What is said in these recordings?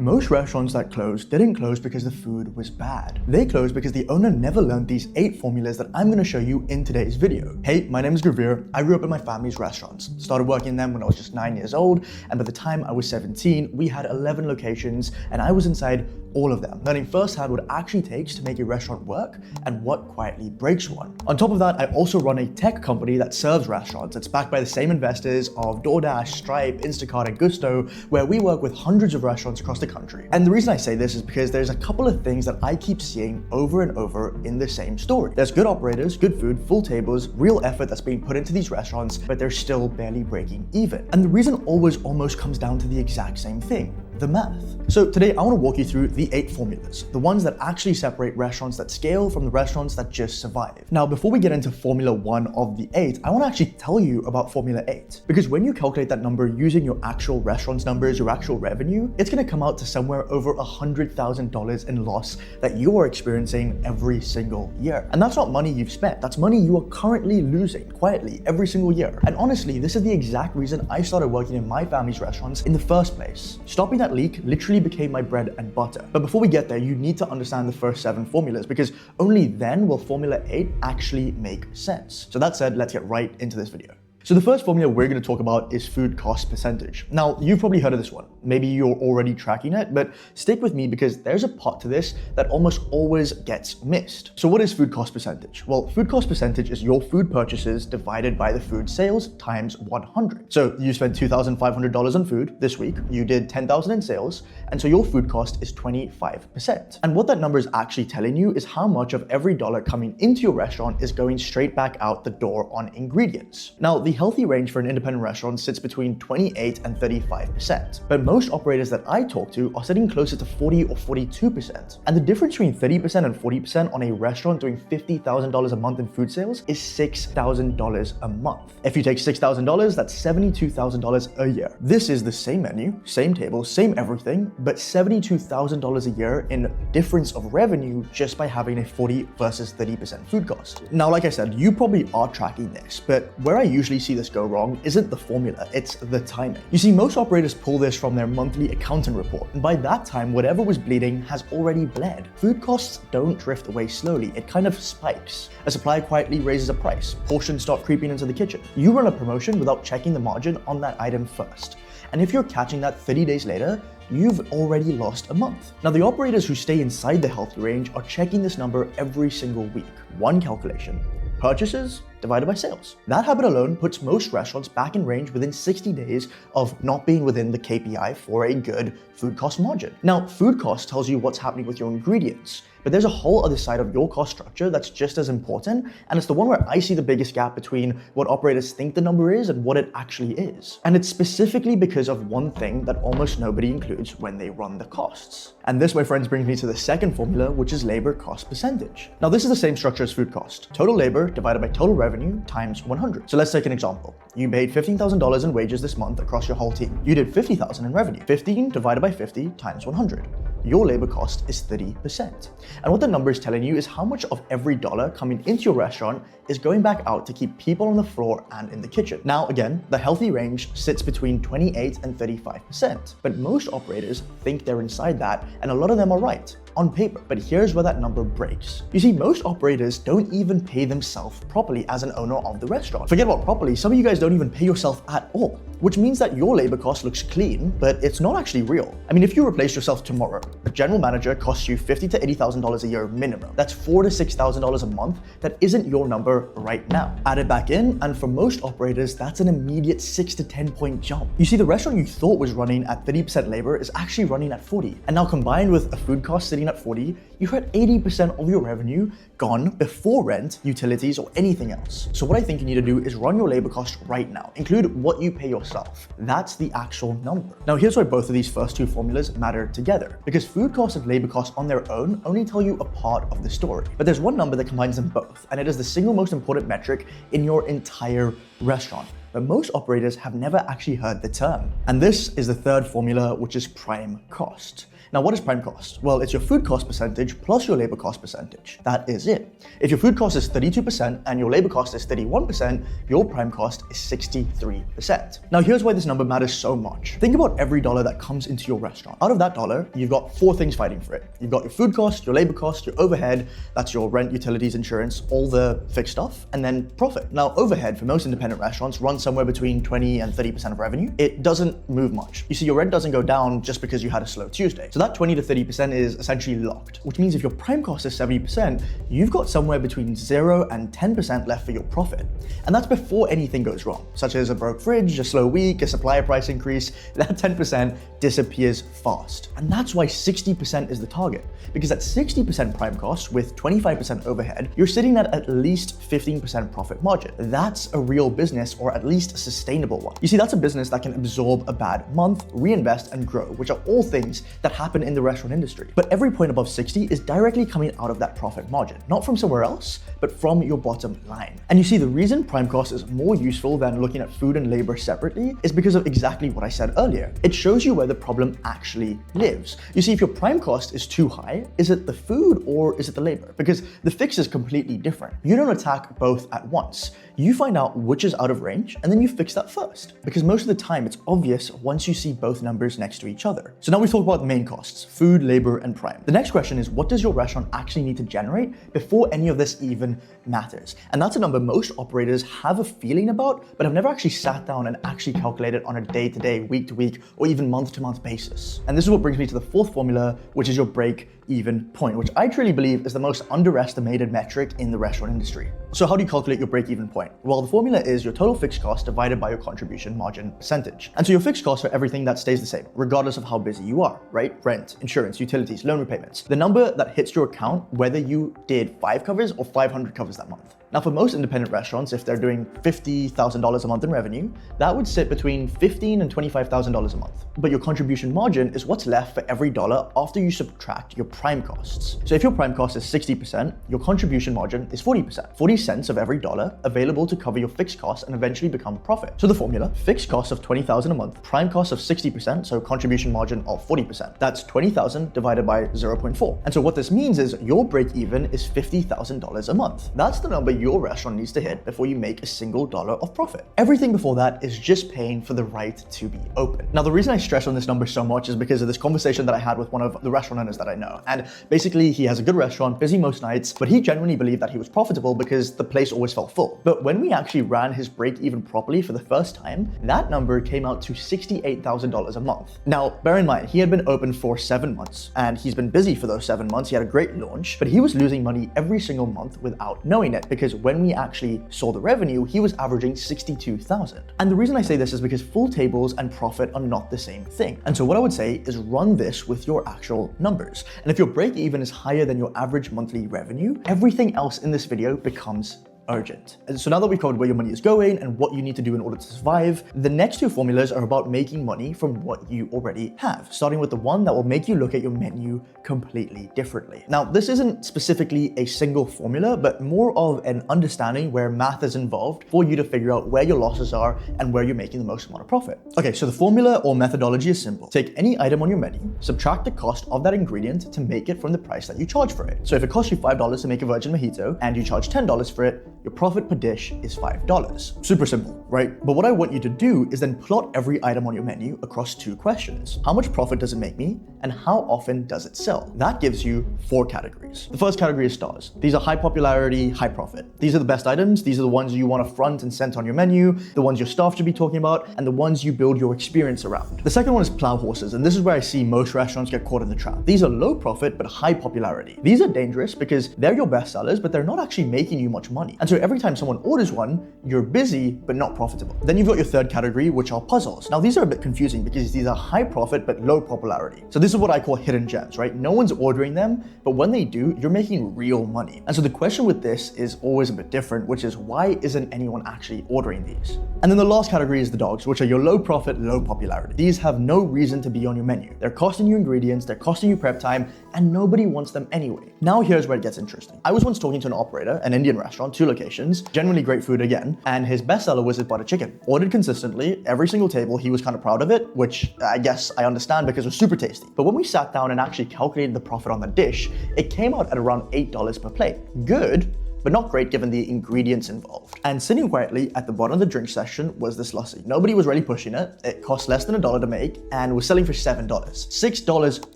Most restaurants that closed didn't close because the food was bad. They closed because the owner never learned these 8 formulas that I'm going to show you in today's video. Hey, my name is Gravir. I grew up in my family's restaurants. Started working in them when I was just 9 years old, and by the time I was 17, we had 11 locations, and I was inside all of them, learning firsthand what it actually takes to make a restaurant work and what quietly breaks one. On top of that, I also run a tech company that serves restaurants. It's backed by the same investors of DoorDash, Stripe, Instacart, and Gusto, where we work with hundreds of restaurants across the country. And the reason I say this is because there's a couple of things that I keep seeing over and over in the same story. There's good operators, good food, full tables, real effort that's being put into these restaurants, but they're still barely breaking even. And the reason always almost comes down to the exact same thing: the math. So today I want to walk you through the 8 formulas, the ones that actually separate restaurants that scale from the restaurants that just survive. Now, before we get into Formula 1 of the 8, I want to actually tell you about Formula 8, because when you calculate that number using your actual restaurant's numbers, your actual revenue, it's going to come out to somewhere over $100,000 in loss that you are experiencing every single year. And that's not money you've spent, that's money you are currently losing quietly every single year. And honestly, this is the exact reason I started working in my family's restaurants in the first place. Stopping that leak literally became my bread and butter. But before we get there, you need to understand the first 7 formulas, because only then will Formula 8 actually make sense. So that said, let's get right into this video. So the first formula we're going to talk about is food cost percentage. Now, you've probably heard of this one. Maybe you're already tracking it, but stick with me because there's a part to this that almost always gets missed. So what is food cost percentage? Well, food cost percentage is your food purchases divided by the food sales times 100. So you spent $2,500 on food this week, you did $10,000 in sales, and so your food cost is 25%. And what that number is actually telling you is how much of every dollar coming into your restaurant is going straight back out the door on ingredients. Now, the healthy range for an independent restaurant sits between 28 and 35%, but most operators that I talk to are sitting closer to 40 or 42%. And the difference between 30% and 40% on a restaurant doing $50,000 a month in food sales is $6,000 a month. If you take $6,000, that's $72,000 a year. This is the same menu, same table, same everything, but $72,000 a year in difference of revenue just by having a 40 versus 30% food cost. Now, like I said, you probably are tracking this, but where I usually see this go wrong isn't the formula, it's the timing. You see, most operators pull this from their monthly accounting report, and by that time, whatever was bleeding has already bled. Food costs don't drift away slowly, it kind of spikes. A supplier quietly raises a price, portions start creeping into the kitchen. You run a promotion without checking the margin on that item first. And if you're catching that 30 days later, you've already lost a month. Now, the operators who stay inside the healthy range are checking this number every single week. One calculation: purchases divided by sales. That habit alone puts most restaurants back in range within 60 days of not being within the KPI for a good food cost margin. Now, food cost tells you what's happening with your ingredients, but there's a whole other side of your cost structure that's just as important, and it's the one where I see the biggest gap between what operators think the number is and what it actually is. And it's specifically because of one thing that almost nobody includes when they run the costs. And this, my friends, brings me to the second formula, which is labor cost percentage. Now, this is the same structure as food cost. Total labor divided by total revenue times 100. So let's take an example. You made $15,000 in wages this month across your whole team. You did $50,000 in revenue. 15 divided by 50 times 100. Your labor cost is 30%. And what the number is telling you is how much of every dollar coming into your restaurant is going back out to keep people on the floor and in the kitchen. Now, again, the healthy range sits between 28 and 35%, but most operators think they're inside that, and a lot of them are right on paper. But here's where that number breaks. You see, most operators don't even pay themselves properly as an owner of the restaurant. Forget about properly, some of you guys don't even pay yourself at all, which means that your labor cost looks clean, but it's not actually real. I mean, if you replace yourself tomorrow, a general manager costs you $50,000 to $80,000 a year minimum. That's $4,000 to $6,000 a month. That isn't your number right now. Add it back in, and for most operators, that's an immediate 6 to 10 point jump. You see, the restaurant you thought was running at 30% labor is actually running at 40. And now combined with a food cost sitting at 40, you're at 80% of your revenue gone before rent, utilities, or anything else. So what I think you need to do is run your labor cost right now. Include what you pay yourself. That's the actual number. Now, here's why both of these first 2 formulas matter together, because food costs and labor costs on their own only tell you a part of the story. But there's one number that combines them both, and it is the single most important metric in your entire restaurant: but most operators have never actually heard the term. And this is the third formula, which is prime cost. Now, what is prime cost? Well, it's your food cost percentage plus your labor cost percentage. That is it. If your food cost is 32% and your labor cost is 31%, your prime cost is 63%. Now, here's why this number matters so much. Think about every dollar that comes into your restaurant. Out of that dollar, you've got 4 things fighting for it. You've got your food cost, your labor cost, your overhead, that's your rent, utilities, insurance, all the fixed stuff, and then profit. Now, overhead for most independent restaurants runs somewhere between 20 and 30% of revenue. It doesn't move much. You see, your rent doesn't go down just because you had a slow Tuesday. So that 20 to 30% is essentially locked, which means if your prime cost is 70%, you've got somewhere between 0 and 10% left for your profit. And that's before anything goes wrong, such as a broke fridge, a slow week, a supplier price increase. That 10% disappears fast. And that's why 60% is the target, because at 60% prime cost with 25% overhead, you're sitting at least 15% profit margin. That's a real business, or at least a sustainable one. You see, that's a business that can absorb a bad month, reinvest, and grow, which are all things that happen in the restaurant industry. But every point above 60 is directly coming out of that profit margin, not from somewhere else, but from your bottom line. And you see, the reason prime cost is more useful than looking at food and labor separately is because of exactly what I said earlier. It shows you where the problem actually lives. You see, if your prime cost is too high, is it the food or is it the labor? Because the fix is completely different. You don't attack both at once. You find out which is out of range and then you fix that first. Because most of the time it's obvious once you see both numbers next to each other. So now we've talked about the main costs: food, labor, and prime. The next question is, what does your restaurant actually need to generate before any of this even matters? And that's a number most operators have a feeling about, but have never actually sat down and actually calculated on a day-to-day, week-to-week, or even month-to-month basis. And this is what brings me to the fourth formula, which is your break-even point, which I truly believe is the most underestimated metric in the restaurant industry. So how do you calculate your break-even point? Well, the formula is your total fixed cost divided by your contribution margin percentage. And so your fixed costs are everything that stays the same, regardless of how busy you are, right? Rent, insurance, utilities, loan repayments. The number that hits your account, whether you did 5 covers or 500 covers that month. Now, for most independent restaurants, if they're doing $50,000 a month in revenue, that would sit between $15,000 and $25,000 a month. But your contribution margin is what's left for every dollar after you subtract your prime costs. So if your prime cost is 60%, your contribution margin is 40%. 40 cents of every dollar available to cover your fixed costs and eventually become profit. So the formula: fixed costs of $20,000 a month, prime costs of 60%, so contribution margin of 40%. That's $20,000 divided by 0.4. And so what this means is your break even is $50,000 a month. That's the number your restaurant needs to hit before you make a single dollar of profit. Everything before that is just paying for the right to be open. Now, the reason I stress on this number so much is because of this conversation that I had with one of the restaurant owners that I know. And basically, he has a good restaurant, busy most nights, but he genuinely believed that he was profitable because the place always felt full. But when we actually ran his break even properly for the first time, that number came out to $68,000 a month. Now, bear in mind, he had been open for 7 months and he's been busy for those 7 months. He had a great launch, but he was losing money every single month without knowing it, because when we actually saw the revenue, he was averaging $62,000. And the reason I say this is because full tables and profit are not the same thing. And so what I would say is run this with your actual numbers. And if your break even is higher than your average monthly revenue, everything else in this video becomes urgent. And so now that we've covered where your money is going and what you need to do in order to survive, the next 2 formulas are about making money from what you already have, starting with the one that will make you look at your menu completely differently. Now, this isn't specifically a single formula, but more of an understanding where math is involved for you to figure out where your losses are and where you're making the most amount of profit. Okay, so the formula or methodology is simple. Take any item on your menu, subtract the cost of that ingredient to make it from the price that you charge for it. So if it costs you $5 to make a virgin mojito and you charge $10 for it, your profit per dish is $5. Super simple, right? But what I want you to do is then plot every item on your menu across 2 questions. How much profit does it make me? And how often does it sell? That gives you 4 categories. The first category is stars. These are high popularity, high profit. These are the best items. These are the ones you want to front and center on your menu, the ones your staff should be talking about, and the ones you build your experience around. The second one is plow horses, and this is where I see most restaurants get caught in the trap. These are low profit, but high popularity. These are dangerous because they're your best sellers, but they're not actually making you much money. And so every time someone orders one, you're busy, but not profitable. Then you've got your third category, which are puzzles. Now, these are a bit confusing because these are high profit, but low popularity. So this is what I call hidden gems, right? No one's ordering them, but when they do, you're making real money. And so the question with this is always a bit different, which is why isn't anyone actually ordering these? And then the last category is the dogs, which are your low profit, low popularity. These have no reason to be on your menu. They're costing you ingredients, they're costing you prep time, and nobody wants them anyway. Now here's where it gets interesting. I was once talking to an operator, an Indian restaurant, 2 locations, locations, genuinely great food again, and his bestseller was his butter chicken. Ordered consistently, every single table, he was kind of proud of it, which I guess I understand because it was super tasty. But when we sat down and actually calculated the profit on the dish, it came out at around $8 per plate. Good, but not great given the ingredients involved. And sitting quietly at the bottom of the drink section was this lassi. Nobody was really pushing it. It cost less than $1 to make and was selling for $7. $6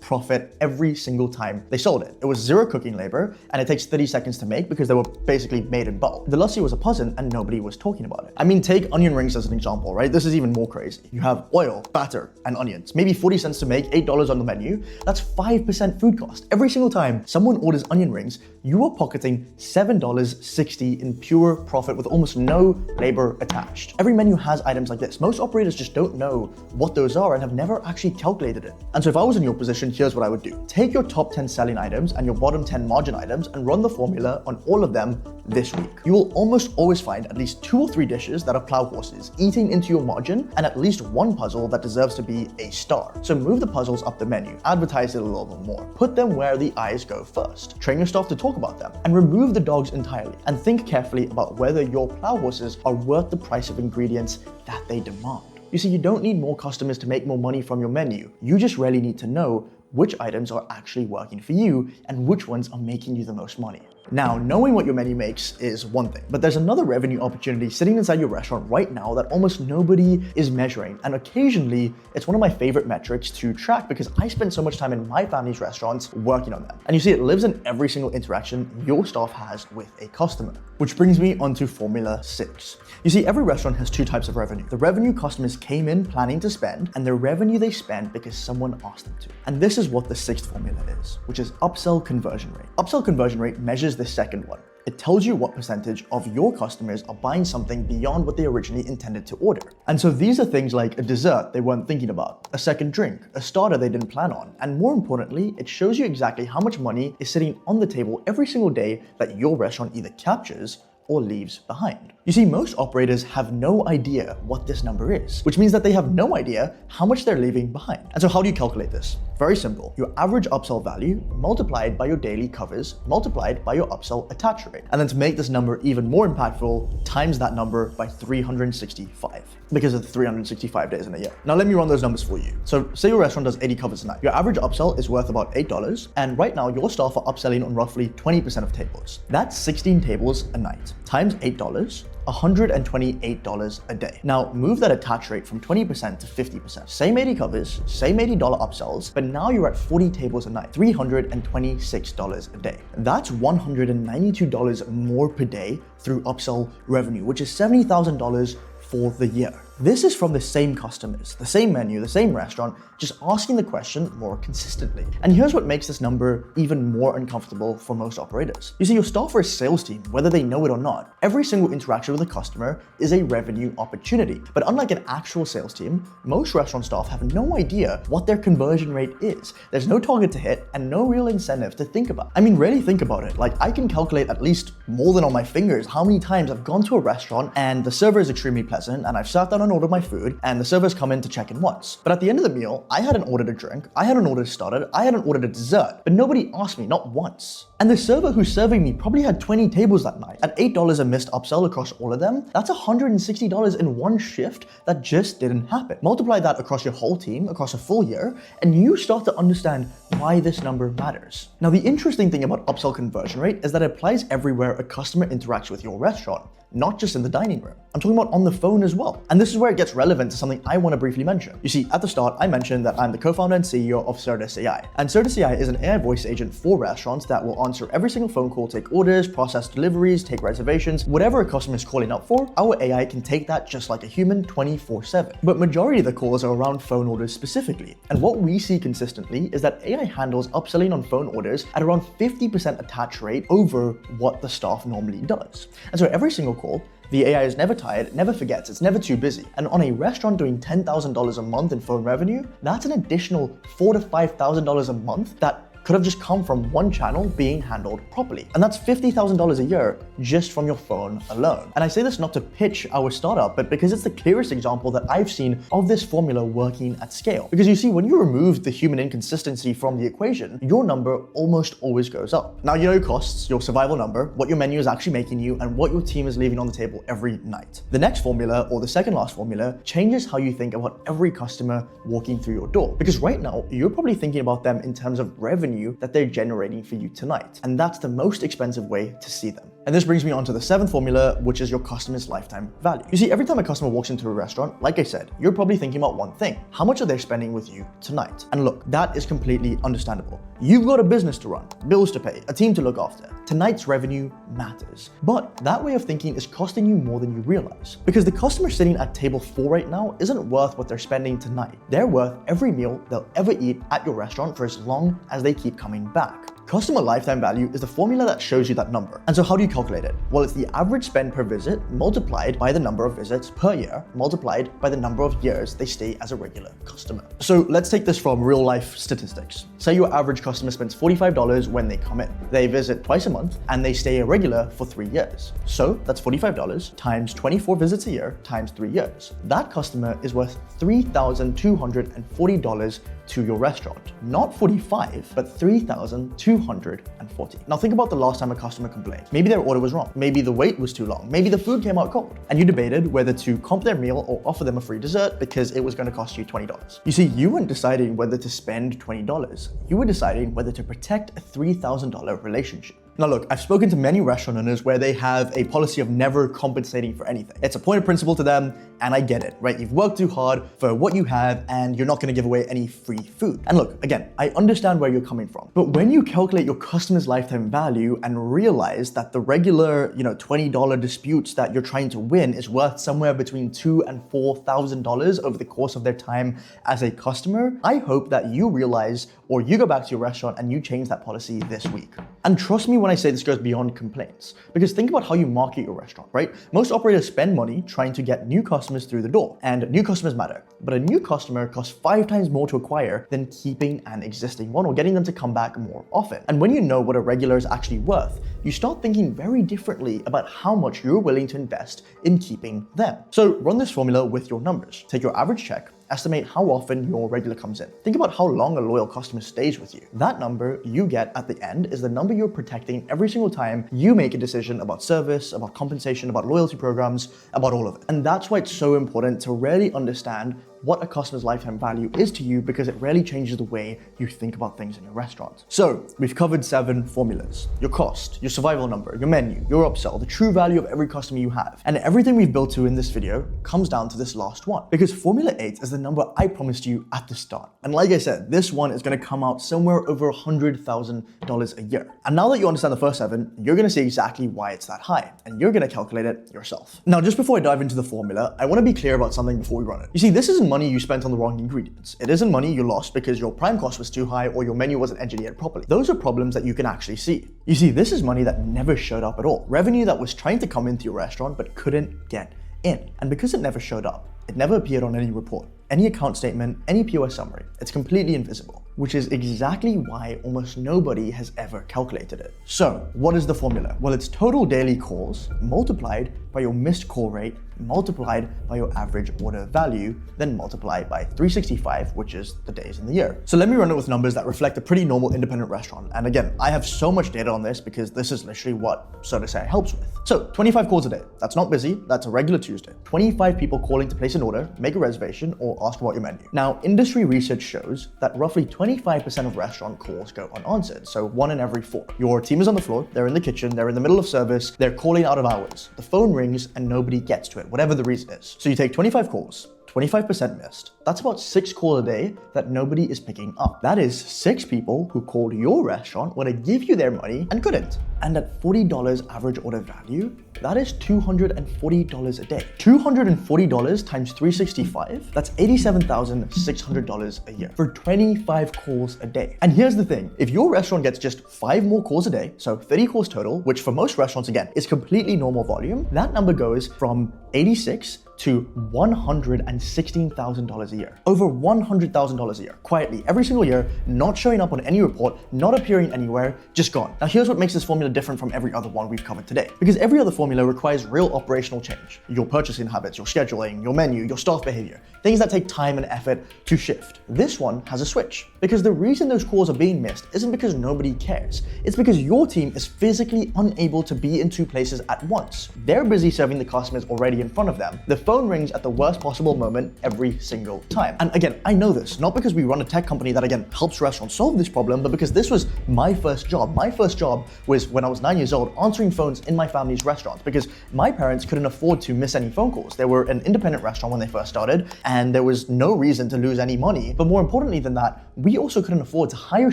profit every single time they sold it. It was zero cooking labor and it takes 30 seconds to make because they were basically made in bulk. The lassi was a puzzle and nobody was talking about it. I mean, take onion rings as an example, right? This is even more crazy. You have oil, batter, and onions. Maybe 40 cents to make, $8 on the menu. That's 5% food cost. Every single time someone orders onion rings, you are pocketing $7.60 in pure profit with almost no labor attached. Every menu has items like this. Most operators just don't know what those are and have never actually calculated it. And so if I was in your position, here's what I would do. Take your top 10 selling items and your bottom 10 margin items and run the formula on all of them this week. You will almost always find at least 2 or 3 dishes that are plow horses eating into your margin and at least one puzzle that deserves to be a star. So move the puzzles up the menu, advertise it a little bit more, put them where the eyes go first, train your staff to talk about them, and remove the dogs entirely. And think carefully about whether your plow horses are worth the price of ingredients that they demand. You see, you don't need more customers to make more money from your menu. You just really need to know which items are actually working for you and which ones are making you the most money. Now, knowing what your menu makes is one thing, but there's another revenue opportunity sitting inside your restaurant right now that almost nobody is measuring. And occasionally, it's one of my favorite metrics to track because I spend so much time in my family's restaurants working on them. And you see, it lives in every single interaction your staff has with a customer. Which brings me onto Formula 6. You see, every restaurant has 2 types of revenue. The revenue customers came in planning to spend, and the revenue they spend because someone asked them to. And this is what the 6th formula is, which is upsell conversion rate. Upsell conversion rate measures the second one. It tells you what percentage of your customers are buying something beyond what they originally intended to order. And so these are things like a dessert they weren't thinking about, a second drink, a starter they didn't plan on, and more importantly, it shows you exactly how much money is sitting on the table every single day that your restaurant either captures or leaves behind. You see, most operators have no idea what this number is, which means that they have no idea how much they're leaving behind. And so how do you calculate this? Very simple. Your average upsell value multiplied by your daily covers multiplied by your upsell attach rate. And then to make this number even more impactful, times that number by 365 because of the 365 days in a year. Now let me run those numbers for you. So say your restaurant does 80 covers a night. Your average upsell is worth about $8, and right now your staff are upselling on roughly 20% of tables. That's 16 tables a night times $8, $128 a day. Now move that attach rate from 20% to 50%. Same 80 covers, same $80 upsells, but now you're at 40 tables a night, $326 a day. That's $192 more per day through upsell revenue, which is $70,000 for the year. This is from the same customers, the same menu, the same restaurant, just asking the question more consistently. And here's what makes this number even more uncomfortable for most operators. You see, your staff are a sales team, whether they know it or not. Every single interaction with a customer is a revenue opportunity. But unlike an actual sales team, most restaurant staff have no idea what their conversion rate is. There's no target to hit and no real incentive to think about. I mean, really think about it. Like, I can calculate at least more than on my fingers how many times I've gone to a restaurant and the server is extremely pleasant and I've sat down and ordered my food and the servers come in to check in once. But at the end of the meal, I hadn't ordered a drink, I hadn't ordered a starter, I hadn't ordered a dessert, but nobody asked me, not once. And the server who's serving me probably had 20 tables that night. At $8 a missed upsell across all of them, that's $160 in one shift that just didn't happen. Multiply that across your whole team, across a full year, and you start to understand why this number matters. Now, the interesting thing about upsell conversion rate is that it applies everywhere a customer interacts with your restaurant, not just in the dining room. I'm talking about on the phone as well. And this is where it gets relevant to something I want to briefly mention. You see, at the start, I mentioned that I'm the co-founder and CEO of Certus AI. And Certus AI is an AI voice agent for restaurants that will answer every single phone call, take orders, process deliveries, take reservations, whatever a customer is calling up for, our AI can take that just like a human 24/7. But majority of the calls are around phone orders specifically. And what we see consistently is that AI handles upselling on phone orders at around 50% attach rate over what the staff normally does. And so every single call, the AI is never tired, it never forgets, it's never too busy. And on a restaurant doing $10,000 a month in phone revenue, that's an additional $4,000 to $5,000 a month that could have just come from one channel being handled properly. And that's $50,000 a year just from your phone alone. And I say this not to pitch our startup, but because it's the clearest example that I've seen of this formula working at scale. Because you see, when you remove the human inconsistency from the equation, your number almost always goes up. Now, you know your costs, your survival number, what your menu is actually making you, and what your team is leaving on the table every night. The next formula, or the second last formula, changes how you think about every customer walking through your door. Because right now, you're probably thinking about them in terms of revenue that they're generating for you tonight. And that's the most expensive way to see them. And this brings me on to the seventh formula, which is your customer's lifetime value. You see, every time a customer walks into a restaurant, like I said, you're probably thinking about one thing: how much are they spending with you tonight? And look, that is completely understandable. You've got a business to run, bills to pay, a team to look after. Tonight's revenue matters. But that way of thinking is costing you more than you realize. Because the customer sitting at table 4 right now isn't worth what they're spending tonight. They're worth every meal they'll ever eat at your restaurant for as long as they keep coming back. Customer lifetime value is the formula that shows you that number. And so how do you calculate it? Well, it's the average spend per visit multiplied by the number of visits per year multiplied by the number of years they stay as a regular customer. So let's take this from real life statistics. Say your average customer spends $45 when they come in. They visit twice a month and they stay a regular for 3 years. So that's $45 times 24 visits a year times 3 years. That customer is worth $3,240 to your restaurant. Not 45, but 3,240. Now think about the last time a customer complained. Maybe their order was wrong. Maybe the wait was too long. Maybe the food came out cold. And you debated whether to comp their meal or offer them a free dessert because it was going to cost you $20. You see, you weren't deciding whether to spend $20. You were deciding whether to protect a $3,000 relationship. Now look, I've spoken to many restaurant owners where they have a policy of never compensating for anything. It's a point of principle to them, and I get it, right? You've worked too hard for what you have, and you're not gonna give away any free food. And look, again, I understand where you're coming from. But when you calculate your customer's lifetime value and realize that the regular, $20 disputes that you're trying to win is worth somewhere between $2,000 and $4,000 over the course of their time as a customer, I hope that you realize, or you go back to your restaurant and you change that policy this week. And trust me when I say this goes beyond complaints, because think about how you market your restaurant, right? Most operators spend money trying to get new customers through the door, and new customers matter. But a new customer costs 5 times more to acquire than keeping an existing one or getting them to come back more often. And when you know what a regular is actually worth, you start thinking very differently about how much you're willing to invest in keeping them. So run this formula with your numbers. Take your average check, estimate how often your regular comes in. Think about how long a loyal customer stays with you. That number you get at the end is the number you're protecting every single time you make a decision about service, about compensation, about loyalty programs, about all of it. And that's why it's so important to really understand what a customer's lifetime value is to you, because it really changes the way you think about things in your restaurant. So we've covered 7 formulas: your cost, your survival number, your menu, your upsell, the true value of every customer you have. And everything we've built to in this video comes down to this last one, because Formula 8 is the number I promised you at the start. And like I said, this one is gonna come out somewhere over $100,000 a year. And now that you understand the first 7, you're gonna see exactly why it's that high, and you're gonna calculate it yourself. Now, just before I dive into the formula, I wanna be clear about something before we run it. You see, this isn't money you spent on the wrong ingredients. It isn't money you lost because your prime cost was too high or your menu wasn't engineered properly. Those are problems that you can actually see. You see, this is money that never showed up at all. Revenue that was trying to come into your restaurant but couldn't get in. And because it never showed up, it never appeared on any report, any account statement, any POS summary. It's completely invisible, which is exactly why almost nobody has ever calculated it. So what is the formula? Well, it's total daily calls multiplied by your missed call rate multiplied by your average order value, then multiplied by 365, which is the days in the year. So let me run it with numbers that reflect a pretty normal independent restaurant. And again, I have so much data on this because this is literally what So to Say helps with. So 25 calls a day. That's not busy. That's a regular Tuesday. 25 people calling to place an order, make a reservation, or ask about your menu. Now, industry research shows that roughly 25% of restaurant calls go unanswered. So 1 in every 4. Your team is on the floor, they're in the kitchen, they're in the middle of service, they're calling out of hours. The phone rings and nobody gets to it, whatever the reason is. So you take 25 calls, 25% missed. That's about 6 calls a day that nobody is picking up. That is 6 people who called your restaurant, want to give you their money and couldn't. And at $40 average order value, that is $240 a day. $240 times 365, that's $87,600 a year for 25 calls a day. And here's the thing, if your restaurant gets just 5 more calls a day, so 30 calls total, which for most restaurants, again, is completely normal volume, that number goes from 86 to $116,000 a year. Over $100,000 a year, quietly, every single year, not showing up on any report, not appearing anywhere, just gone. Now here's what makes this formula different from every other one we've covered today. Because every other formula requires real operational change. Your purchasing habits, your scheduling, your menu, your staff behavior, things that take time and effort to shift. This one has a switch. Because the reason those calls are being missed isn't because nobody cares. It's because your team is physically unable to be in two places at once. They're busy serving the customers already in front of them. The phone rings at the worst possible moment every single time. And again, I know this, not because we run a tech company that again helps restaurants solve this problem, but because this was my first job. My first job was when I was 9 years old, answering phones in my family's restaurants because my parents couldn't afford to miss any phone calls. They were an independent restaurant when they first started, and there was no reason to lose any money. But more importantly than that, we also couldn't afford to hire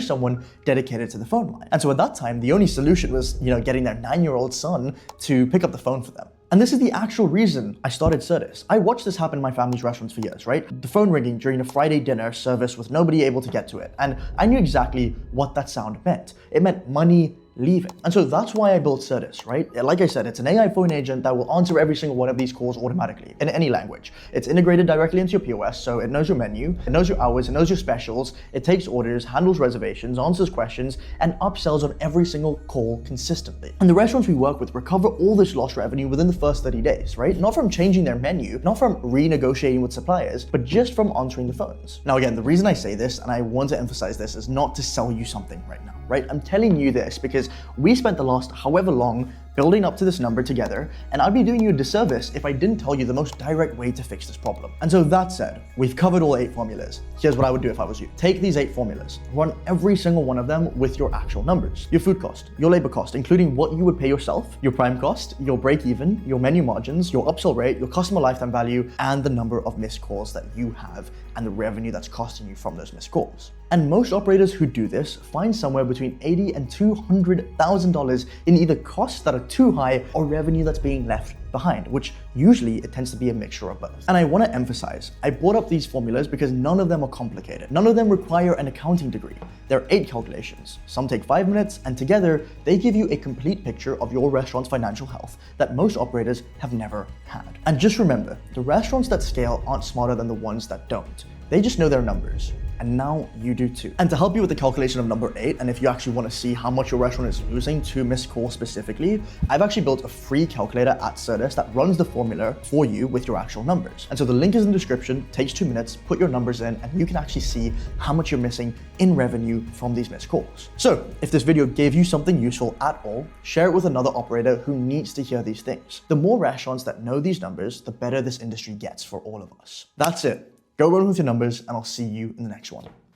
someone dedicated to the phone line. And so at that time, the only solution was, getting their 9-year-old son to pick up the phone for them. And this is the actual reason I started Certus. I watched this happen in my family's restaurants for years, right? The phone ringing during a Friday dinner service with nobody able to get to it. And I knew exactly what that sound meant. It meant money leaving. And so that's why I built Certus, right? Like I said, it's an AI phone agent that will answer every single one of these calls automatically in any language. It's integrated directly into your POS, so it knows your menu, it knows your hours, it knows your specials, it takes orders, handles reservations, answers questions, and upsells on every single call consistently. And the restaurants we work with recover all this lost revenue within the first 30 days, right? Not from changing their menu, not from renegotiating with suppliers, but just from answering the phones. Now again, the reason I say this, and I want to emphasize this, is not to sell you something right now, right? I'm telling you this because we spent the last however long building up to this number together, and I'd be doing you a disservice if I didn't tell you the most direct way to fix this problem. And so that said, we've covered all 8 formulas. Here's what I would do if I was you. Take these 8 formulas, run every single one of them with your actual numbers. Your food cost, your labor cost, including what you would pay yourself, your prime cost, your break even, your menu margins, your upsell rate, your customer lifetime value, and the number of missed calls that you have and the revenue that's costing you from those missed calls. And most operators who do this find somewhere between $80,000 and $200,000 in either costs that are too high or revenue that's being left behind, which usually it tends to be a mixture of both. And I want to emphasize, I brought up these formulas because none of them are complicated. None of them require an accounting degree. There are 8 calculations. Some take 5 minutes, and together they give you a complete picture of your restaurant's financial health that most operators have never had. And just remember, the restaurants that scale aren't smarter than the ones that don't. They just know their numbers. And now you do too. And to help you with the calculation of number 8, and if you actually want to see how much your restaurant is losing to missed calls specifically, I've actually built a free calculator at Certus that runs the formula for you with your actual numbers. And so the link is in the description, takes 2 minutes, put your numbers in, and you can actually see how much you're missing in revenue from these missed calls. So if this video gave you something useful at all, share it with another operator who needs to hear these things. The more restaurants that know these numbers, the better this industry gets for all of us. That's it. Go run with your numbers, and I'll see you in the next one.